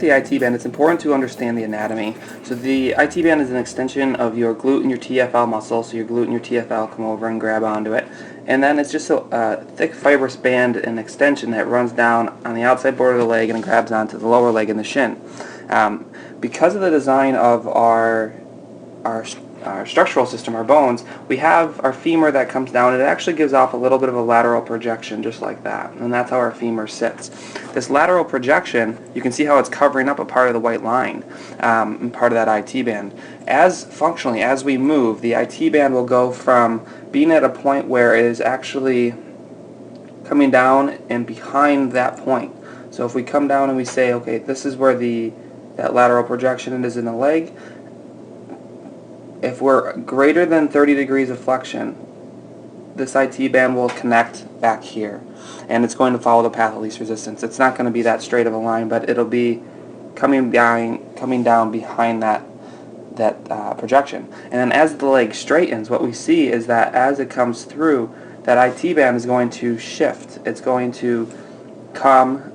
the IT band, it's important to understand the anatomy. So the IT band is an extension of your glute and your TFL muscle, so your glute and your TFL come over and grab onto it. And then it's just a thick fibrous band and extension that runs down on the outside border of the leg and grabs onto the lower leg and the shin. Because of the design of our structural system, our bones, we have our femur that comes down, and it actually gives off a little bit of a lateral projection just like that, and that's how our femur sits. This lateral projection, you can see how it's covering up a part of the white line, and part of that IT band. Functionally, as we move, the IT band will go from being at a point where it is actually coming down and behind that point. So if we come down and we say, okay, this is where that lateral projection is in the leg, if we're greater than 30 degrees of flexion, this IT band will connect back here, and it's going to follow the path of least resistance. It's not going to be that straight of a line, but it'll be coming down behind that projection. And then as the leg straightens, what we see is that as it comes through, that IT band is going to shift. It's going to come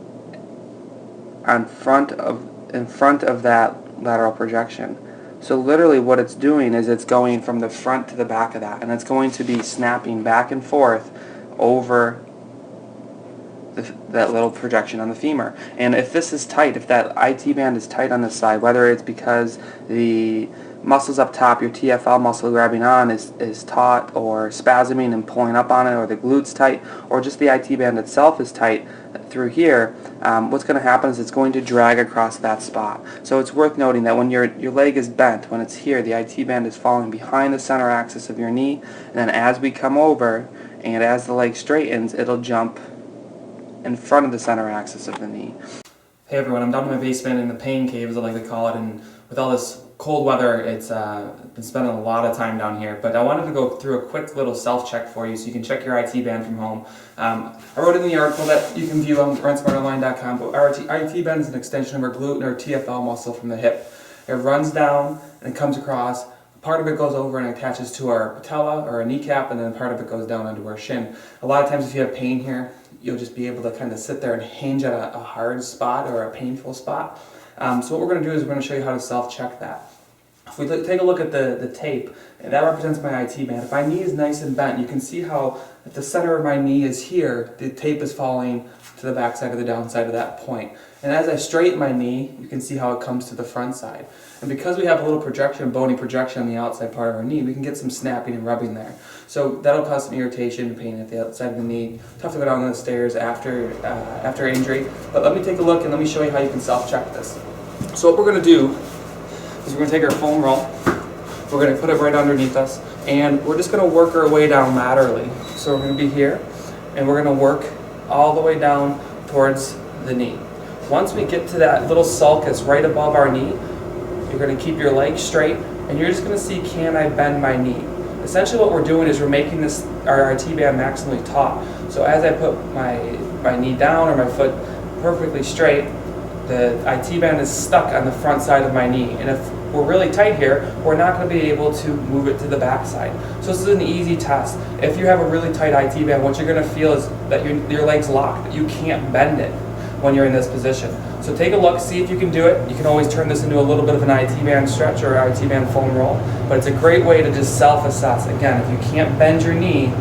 in front of that lateral projection. So literally what it's doing is it's going from the front to the back of that, and it's going to be snapping back and forth over that little projection on the femur. And if this is tight, if that IT band is tight on this side, whether it's because the muscles up top, your TFL muscle grabbing on is taut or spasming and pulling up on it, or the glute's tight, or just the IT band itself is tight through here, what's going to happen is it's going to drag across that spot. So it's worth noting that when your leg is bent, when it's here, the IT band is falling behind the center axis of your knee, and then as we come over and as the leg straightens, it'll jump in front of the center axis of the knee. Hey everyone, I'm down in my basement in the pain cave, as I like to call it, and with all this cold weather, it's been spending a lot of time down here. But I wanted to go through a quick little self-check for you so you can check your IT band from home. I wrote in the article that you can view on runsmartonline.com, but our IT band is an extension of our glute and our TFL muscle from the hip. It runs down and comes across. Part of it goes over and attaches to our patella or our kneecap, and then part of it goes down onto our shin. A lot of times if you have pain here, you'll just be able to kind of sit there and hinge at a hard spot or a painful spot. So what we're going to do is we're going to show you how to self-check that. If we take a look at the tape, that represents my IT band. If my knee is nice and bent, you can see how at the center of my knee is here, the tape is falling to the back side or the downside of that point. And as I straighten my knee, you can see how it comes to the front side. And because we have a little projection, bony projection on the outside part of our knee, we can get some snapping and rubbing there. So that'll cause some irritation and pain at the outside of the knee. Tough to go down the stairs after injury. But let me take a look and let me show you how you can self-check this. So what we're going to do is we're going to take our foam roll, we're going to put it right underneath us, and we're just going to work our way down laterally. So we're going to be here, and we're going to work all the way down towards the knee. Once we get to that little sulcus right above our knee, you're going to keep your leg straight, and you're just going to see, can I bend my knee? Essentially what we're doing is we're making our IT band maximally taut. So as I put my knee down or my foot perfectly straight, the IT band is stuck on the front side of my knee. And if we're really tight here, we're not going to be able to move it to the back side. So this is an easy test. If you have a really tight IT band, what you're going to feel is that your leg's locked, that you can't bend it when you're in this position. So take a look, see if you can do it. You can always turn this into a little bit of an IT band stretch or IT band foam roll, but it's a great way to just self-assess. Again, if you can't bend your knee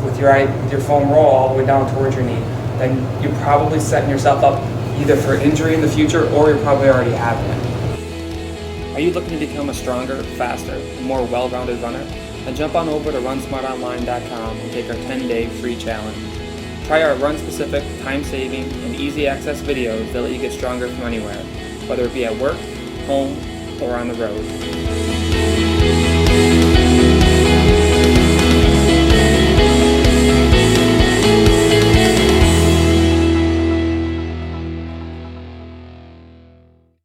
with your foam roll all the way down towards your knee, then you're probably setting yourself up either for injury in the future, or you're probably already having it. Are you looking to become a stronger, faster, and more well-rounded runner? Then jump on over to runsmartonline.com and take our 10-day free challenge. Try our run-specific, time-saving, and easy-access videos that let you get stronger from anywhere, whether it be at work, home, or on the road.